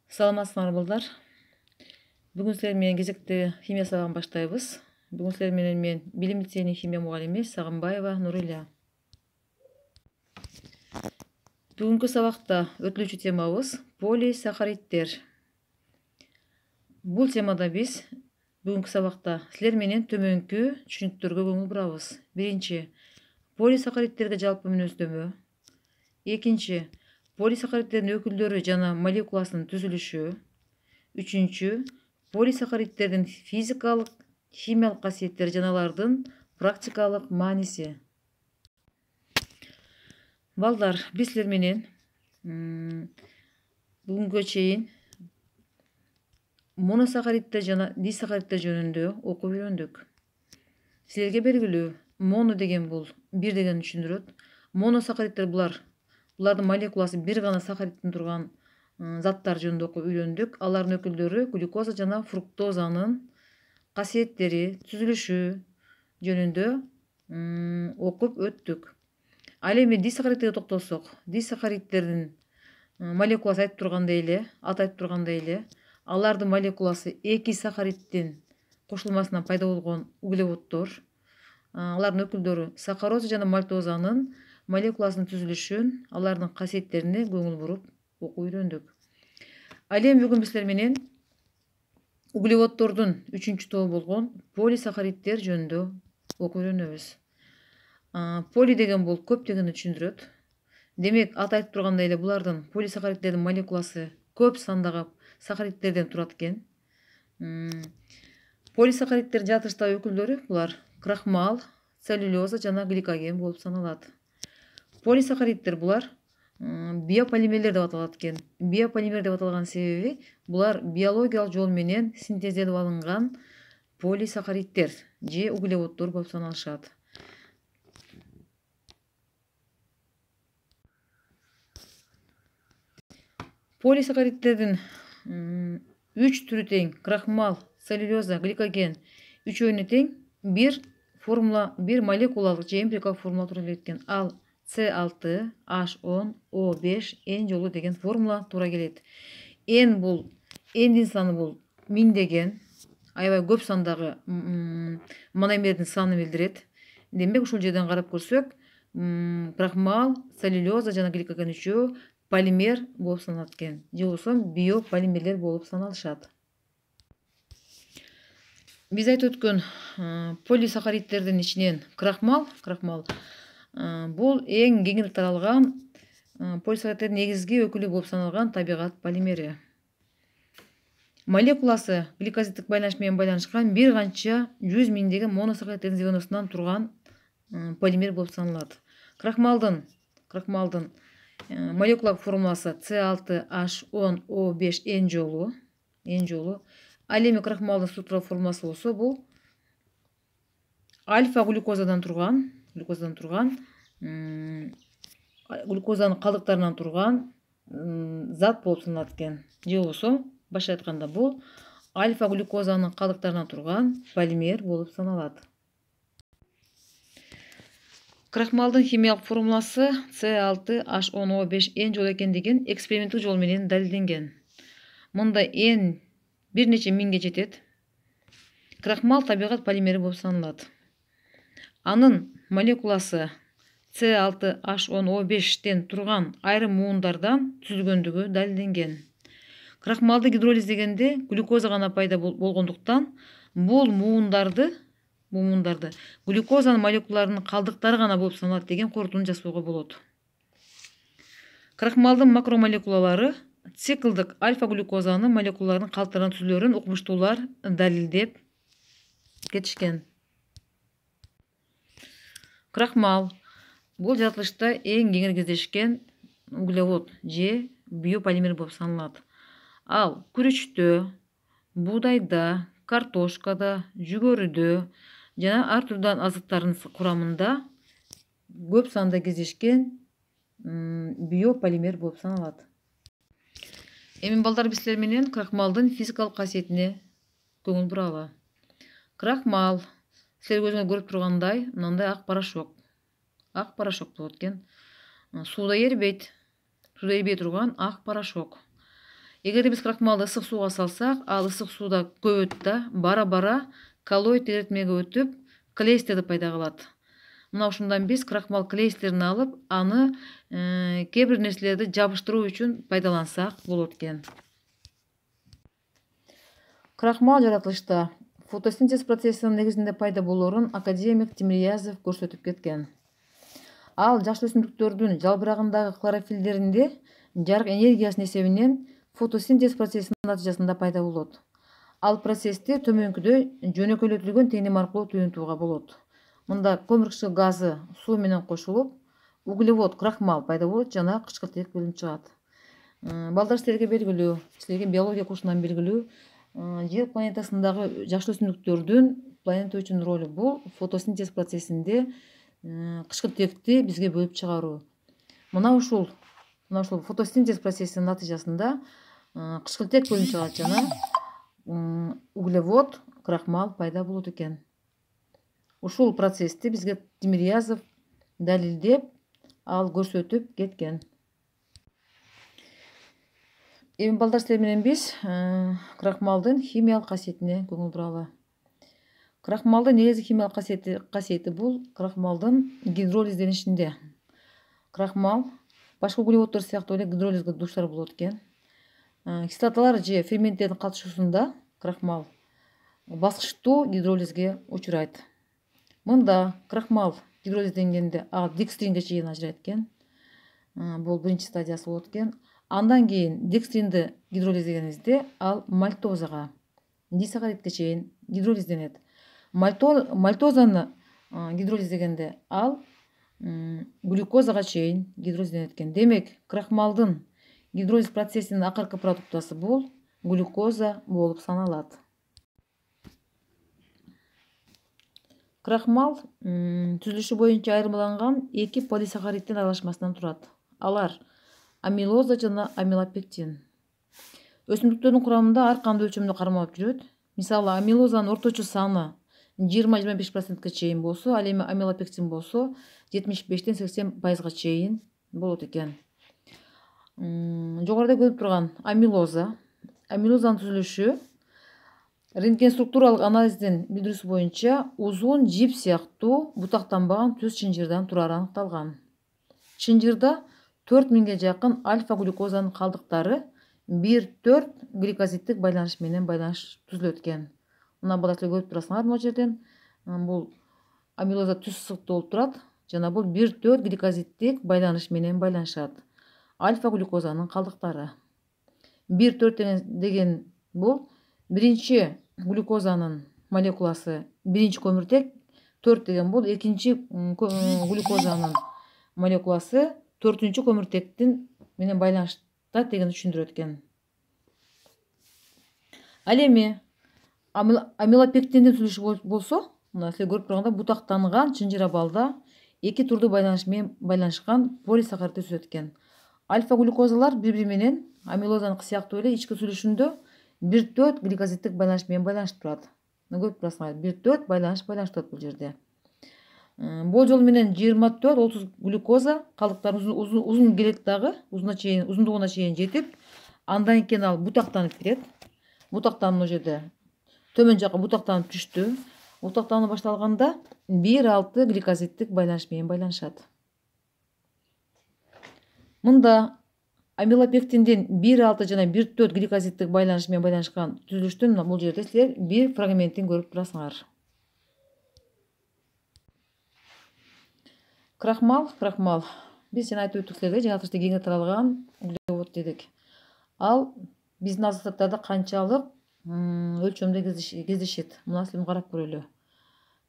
Саламатсыздар балдар. Бүгін сіздер менен кезекті химия сабағын баштайбыз. Бүгін сіздер менен мен билим лицейинин химия мугалими Сагынбаева Нурилия. Бүгүнкү сабакта өтүлүүчү темабыз полисахариддер. Бул темада биз бүгүнкү сабакта силер менен төмөнкү түшүнүктөргө көңүл бурабыз. Биринчи, полисахариддерге жалпы мүнөздөмө. Экинчи, полисахариддердин өкүлдөрү жана молекуласынын түзүлүшү. Үчүнчү, полисахариддердин физикалык, химиялык касиеттери жана алардын практикалык мааниси. Балдар, биз силер менен бүгүнгө чейин моносахариддер жана дисахариддер жөнүндө окуп үйрөндүк. Силерге белгилүү, моно деген бул бир деген түшүндүрөт. Моносахариддер булардын молекуласы бир гана сахаридтен турган заттар жөнүндө окуп үйрөндүк. Алардын өкүлдөрү глюкоза жана фруктозанын касиеттери, түзүлүшү жөнүндө окуп өттүк. Ал эми дисахаридтерге токтолсок, дисахариддердин молекуласы аты айтып тургандай эле, алардын молекуласы эки сахариддин кошулмасынан пайда болгон углеводдор. Алардын өкүлдөрү сахароза жана мальтозанын молекуласынын түзүлүшүн, алардын касиеттерине көңүл буруп окуп үйрөндүк. Ал эми бүгүн биз силер менен углеводдордун үчүнчү тобу болгон полисахариддер жөнүндө окуп үйрөнөбүз. Поли деген бул көп дегенди түшүндүрөт. Демек, аты айтып тургандай эле булардын полисахариддердин молекуласы көп сандагы сахариддерден турат экен. Полисахариддердин жаратылыштагы өкүлдөрү булар крахмал, целлюлоза жана гликоген болуп саналат. Полисахариддер булар биополимерлер деп аталат экен. Биополимер деп аталган себеби булар биологиялык жол менен синтезделип алынган полисахариддер же углеводдор болуп саналышат. Полисахариддердин 3 түрү тең: крахмал, целлюлоза, гликоген үчөөнө тең бир формула, бир молекулалык же эмпирикалык формула туура келет экен. Ал C6H10O5 N жолу деген формула туура келет. N бул, N'дин саны бул миңдеген, аябай көп сандагы мономердин санын билдирет. Демек, ушул жерден карап көрсөк, крахмал, целлюлоза жана гликоген үчөө полимер болуп саналат экен. Же болбосо биополимерлер болуп саналышат. Биз айтып өткөн полисахариддердин ичинен крахмал бул эң кеңири таралган полисахариддердин негизги өкүлү болуп саналган табигат полимери. Молекуласы гликозиддик байланыш менен байланышкан бир канча 100 миңдеген моносахариддердин звеносунан турган полимер болуп саналат. Крахмалдын молекулалык формуласы C6H10O5 N жолу. Ал эми крахмалдын структуралык формуласы болсо бул альфа глюкозадан турган, глюкозанын калдыктарынан турган зат болуп саналат экен. Же болбосо башка айтканда бул альфа глюкозанын калдыктарынан турган полимер болуп саналат. Крахмалдын химиялык формуласы C6H10O5 N жолу экендигин эксперименттик жол менен далилденген. Мында N бир нече миңге жетет. Крахмал табигат полимери болуп саналат. Анын молекуласы C6H10O5тен турган айрым муундардан түзүлгөндүгү далилденген. Крахмалды гидролиздегенде глюкоза гана пайда болгондуктан бул муундарды глюкозанын молекулаларынын калдыктары гана болуп саналат деген корутууну жасоого болот. Крахмалдын макромолекулалары циклдык альфа-глюкозанын молекулаларынын калдыктарынан түзүлөрүн укмуштуулар далилдеп кетишкен. Крахмал бул жаратылышта эң кеңири кездешкен углевод же биополимер болуп саналат. Ал күрүчтө, буудайда, картошкада, жүгөрүдө жана ар түрдүү азыктардын курамында көп санда кездешкен биополимер болуп саналат. Эми балдар, биз силер менен крахмалдын физикалык касиетине көңүл буралы. Крахмал силер көзүңөр көрүп тургандай мындай ак порошок болот экен. Сууда эрибей турган ак порошок. Эгер биз крахмалды ысык сууга салсак, ал ысык сууда көбөйөт да бара коллоид эретмеге өтүп клейстерди пайда кылат. Мына ушундан биз крахмал клейстерин алып, аны кээ бир нерселерди жабыштыруу үчүн пайдалансак болот экен. Крахмал жаратылышта фотосинтез процессинин негизинде пайда болоорун академик Тимирязев көрсөтүп кеткен. Ал жаш өсүмдүктөрдүн жалбырагындагы хлорофилдеринде жарык энергиясынын эсебинен фотосинтез процессинин натыйжасында пайда болот. Ал процессти төмөнкүдөй жөнөкөйлөтүлгөн теңдем аркылуу туюнтууга болот. Мында көмүркүчү газы суу менен кошулуп, углевод крахмал пайда болот жана кычкылтек бөлүнүп чыгат. Балдар, силерге белгилүү, силерге биология курсунан белгилүү, Жер планетасындагы жаш өсүмдүктөрдүн планета үчүн ролу бул фотосинтез процессинде кычкылтекти бизге бөлүп чыгаруу. Мына ушул фотосинтез процессинин натыйжасында кычкылтек бөлүнүп чыгат жана углевод крахмал пайда болот экен. Ушул процессти бизге Тимирязев далилдеп, ал көрсөтүп кеткен. Эми балдар, силер менен биз крахмалдын химиялык касиетине көңүл буралы. Крахмалдын негизги химиялык касиети бул крахмалдын гидролизденишинде. Крахмал башка углеводдор сыяктуу эле гидролизге дуушар болот экен. Кислоталар же ферменттердин катышуусунда крахмал баскычтуу гидролизге учурайт. Мында крахмал гидролизденгенде ал декстринге чейин ажырайт экен. Бул биринчи стадиясы болот экен. Андан кийин декстринди гидролиздегенибизде ал мальтозага, дисахаридке чейин гидролизденет. Мальтозаны гидролиздегенде ал глюкозага чейин гидролизденет экен. Демек, крахмалдын гидролиз процессинин акыркы продуктасы бул глюкоза болуп саналат. Крахмал түзүлүшү боюнча айырмаланган эки полисахариддин аралашмасынан турат. Алар амилоза жана амилопектин. Өсүмдүктөрдүн курамында ар кандай өлчөмдө кармалып жүрөт. Мисалы, амилозанын орточо саны 20-25%ке чейин болсо, ал эми амилопектин болсо 75-тен 80%га чейин болот экен. Жогоруда көрүп турган амилозанын түзүлүшү рентген структуралык анализдин билдирүүсү боюнча узун жип сыяктуу бутактанбаган түз чынжырдан турары аныкталган. Чынжырда 4000ге жакын альфа-глюкозанын калдыктары 1-4 гликозиддик байланыш менен түзүлөт экен. Мына балдар, көрүп турасыңар могу жерден. Бул амилоза түз сызыктуу болуп турат жана бул 1-4 гликозиддик байланыш менен байланышат. Альфа-глюкозанын калдыктары. 1-4 деген бул биринчи глюкозанын молекуласы, биринчи көмүртек, 4 деген бул экинчи глюкозанын молекуласы, 4-чү көмүртектин менен байланышта деген түшүндүрөт экен. Ал эми амилопектиндин түзүлүшү болсо, мына силер көрүп тургандай бутактанган чынжыр абалда эки турдуу байланыш менен байланышкан полисахаридди түзөт экен. Альфа-глюкозалар бири-бири менен амилозаныкы сыяктуу эле ички түзүлүшүндө 1-4 гликозиддик байланыш менен байланышып турат. Көрүп турасыңар, 1-4 байланыш турат бул жерде. Болжол менен 24-30 глюкоза калдыктарын узун келет дагы, узундугуна чейин жетип, андан кийин ал бутактанып кетет. Бутактануу жерде төмөн жакка бутактанып түштү. Бутактануу башталганда 1-6 гликозиддик байланыш менен байланышат. Мында амилопектиндин 1-6 жана 1-4 гликозиддик байланыш менен байланышкан түзүлүштүн бул жерде силер бир фрагментин көрүп турасыңар. Крахмал. Биз жана айтып өттүк силерге, жаратылышта кеңири таралган углевод дедик. Ал биздин азыктарда канчалык өлчөмдө кездешет. Мына силер карап көрөлү.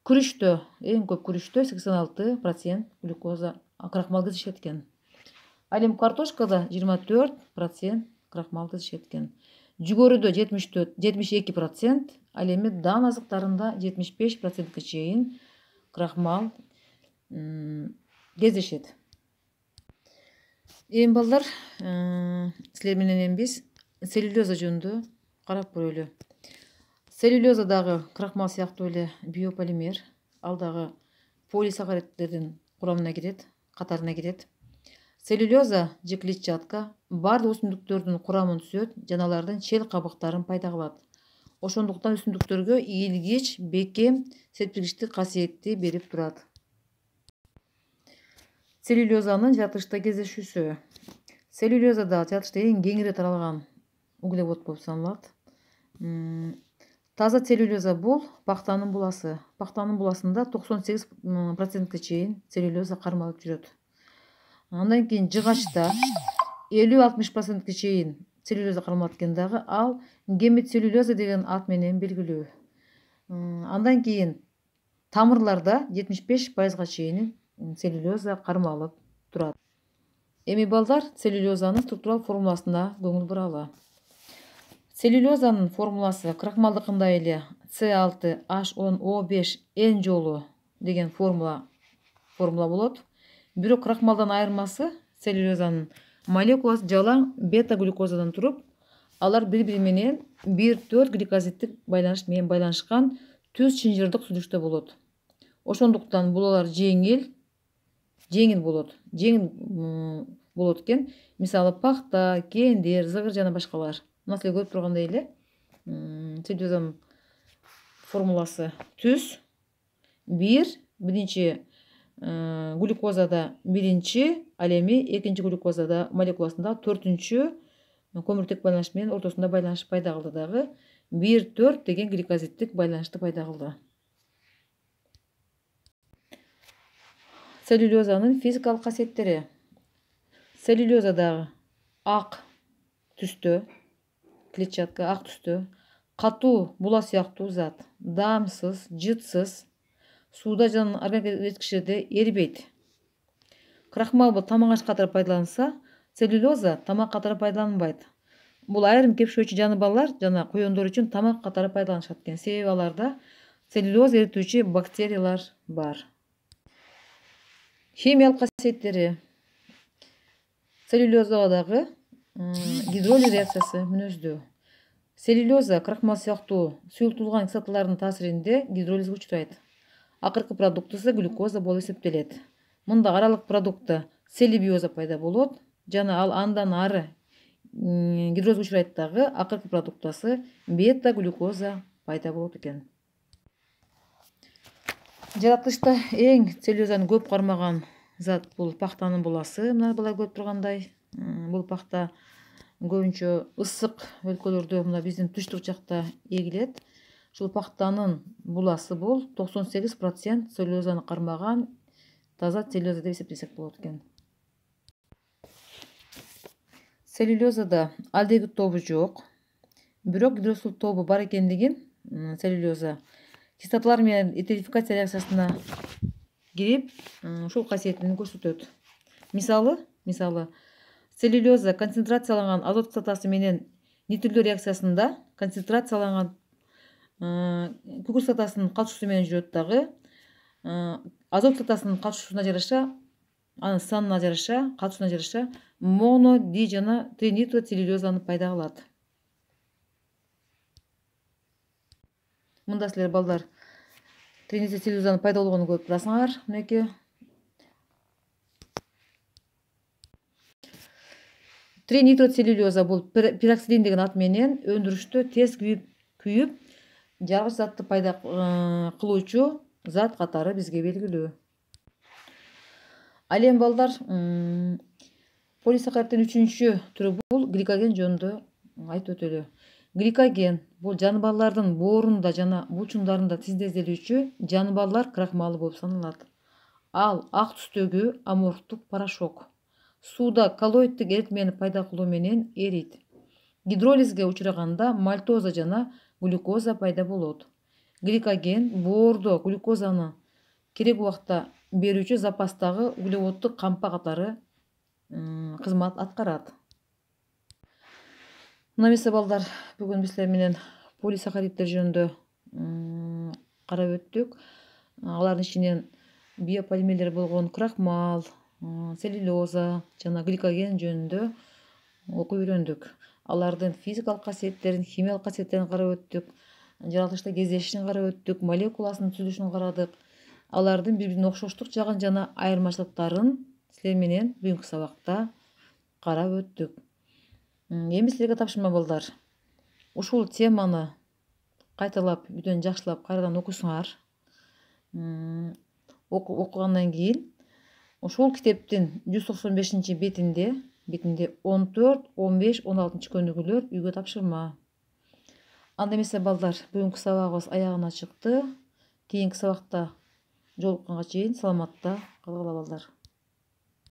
Күрүчтө, эң көп күрүчтө 86% глюкоза крахмал кездешет экен. Ал эми картошкада 24% крахмал кездешет экен. Жүгөрүдө 72%, ал эми дан азыктарында 75%ке чейин крахмал кездешет. Эми балдар, силер менен биз целлюлоза жөнүндө карап көрөлү. Целлюлоза дагы крахмал сыяктуу эле биополимер. Ал дагы полисахариддердин курамына кирет, катарына кирет. Целлюлоза же клетчатка барлык өсүмдүктөрдүн курамын түзөт жана алардын чел кабыктарын пайда кылат. Ошондуктан өсүмдүктөргө ийилгич, бекем, серпилиштик касиетти берип турат. Целлюлозанын жаратылышта кездешүүсү. Целлюлозада жаратылышта эң кеңири таралган углевод болуп саналат. Таза целлюлоза бул пахтанын буласы. Пахтанын буласында 98% чейин целлюлоза кармалып жүрөт. Андан кийин жыгачта 50-60% чейин целлюлоза кармалат экен дагы, ал гемицеллюлоза деген ат менен белгилүү. Андан кийин тамырларда 75% чейин целлюлоза кармалып турат. Эми балдар целлюлозанын структуралык формуласына көңүл буралы. Целлюлозанын формуласы крахмалдыкындай эле C6H10O5 N жолу деген формула болот. Бирок крахмалдан айырмасы целлюлозанын молекуласы жалаң бета-глюкозадан туруп, алар бири-бири менен 1,4 гликозиддик байланыш менен байланышкан түз чынжырдык түзүлүштө болот. Ошондуктан булар жеңил болот. Жеңил болот экен. Мисалы пахта, кендир, зыгыр жана башкалар. Мына силер көрүп тургандай эле целлюлозанын формуласы түз биринчи глюкозада биринчи, ал эми экинчи глюкозада молекуласында төртүнчү көмүртек байланыш менен ортосунда байланыш пайда кылды дагы 1,4 деген гликозиддик байланышты пайда кылды. Целлюлозанын физикалык касиеттери. Целлюлозадагы ак түстө, клетчатка ак түстө, катуу була сыяктуу зат, даамсыз, жытсыз, сууда жана органикалык эрткичтерде эрибейт. Крахмал бул тамак аш катары пайдаланса, целлюлоза тамак катары пайдаланбайт. Бул айрым кепшөөчү жаныбарлар жана коёндор үчүн тамак катары пайдаланышат экен. Себеби аларда целлюлоза эритүүчү бактериялар бар. Химиялык касиеттери. Целлюлозадагы гидролиз реакциясы мүнөздүү. Целлюлоза крахмал сыяктуу суюлтулган кислоталардын таасиринде гидролизге учурайт. Акыркы продуктысы глюкоза болуп эсептелет. Мында аралык продуктта целлюлоза пайда болот жана ал андан ары гидролизге учурайт дагы, акыркы продуктасы бета-глюкоза пайда болот экен. Жаратылышта эң целлюлозаны көп кармаган зат бул пахтанын буласы. Мына балар көрүп тургандай, бул пахта көбүнчө ысык өлкөлөрдө, мына биздин түштүк жакта эгилет. Ушул пахтанын буласы бул 98% целлюлозаны кармаган таза целлюлоза деп эсептесек болот экен. Целлюлозада алдегид тобу жок, бирок гидроксил тобу бар экендигин целлюлоза кислоталар менен этерификация реакциясына кирип, ушул касиетин көрсөтөт. Мисалы, целлюлоза концентрацияланган азот кислотасы менен нитрлөө реакциясында концентрацияланган күкүрт кислотасынын катышуусу менен жүрөт дагы. Азот кислотасынын катышуусуна жараша, анын санына жараша, катышуусуна жараша моно, ди жана тринитроцеллюлозаны пайда кылат. Мында силер балдар тринитроцеллюлозанын пайда болгонун көрүп турасыңар. Мынеки тринитроцеллюлоза бул пироксидин деген ат менен өндүрүштө тез күйүп жаргыч затты пайда кылуучу зат катары бизге белгилүү. Ал эми балдар полисахаридтин 3-чү түрү бул гликоген жөнүндө айтып өтөлү. Гликоген бул жаныбарлардын боорунда жана булчуңдарында синтезделүүчү жаныбарлар крахмалы болуп саналат. Ал ак түстөгү аморфтук порошок. Сууда коллоиддик эритмени пайда кылуу менен эрийт. Гидролизге учураганда мальтоза жана глюкоза пайда болот. Гликоген боордо глюкозаны керек убакта берүүчү запастагы углеводдук кампа катары кызмат аткарат. Мына эмесе балдар, бүгүн биз силер менен полисахариддер жөнүндө карап өттүк. Алардын ичинен биополимерлер болгон крахмал, целлюлоза жана гликоген жөнүндө окуп үйрөндүк. Алардын физикалык касиеттерин, химиялык касиеттерин карап өттүк. Жаратылышта кездешишин карап өттүк, молекуласынын түзүлүшүн карадык. Алардын бири-бирине окшоштук жагын жана айырмачылыктарын силер менен бүгүнкү сабакта карап өттүк. Эми силерге тапшырма балдар. Ушул теманы кайталап үйдөн жакшылап кайрадан окуйсуңар. Окугандан кийин ушул китептин 195-бетинде 14, 15, 16 көнүгүүлөр үйгө тапшырма. Анда эмесе балдар, бүгүнкү сабагыбыз аягына чыкты. Кийинки сабакта жолукканга чейин саламатта калгыла балдар.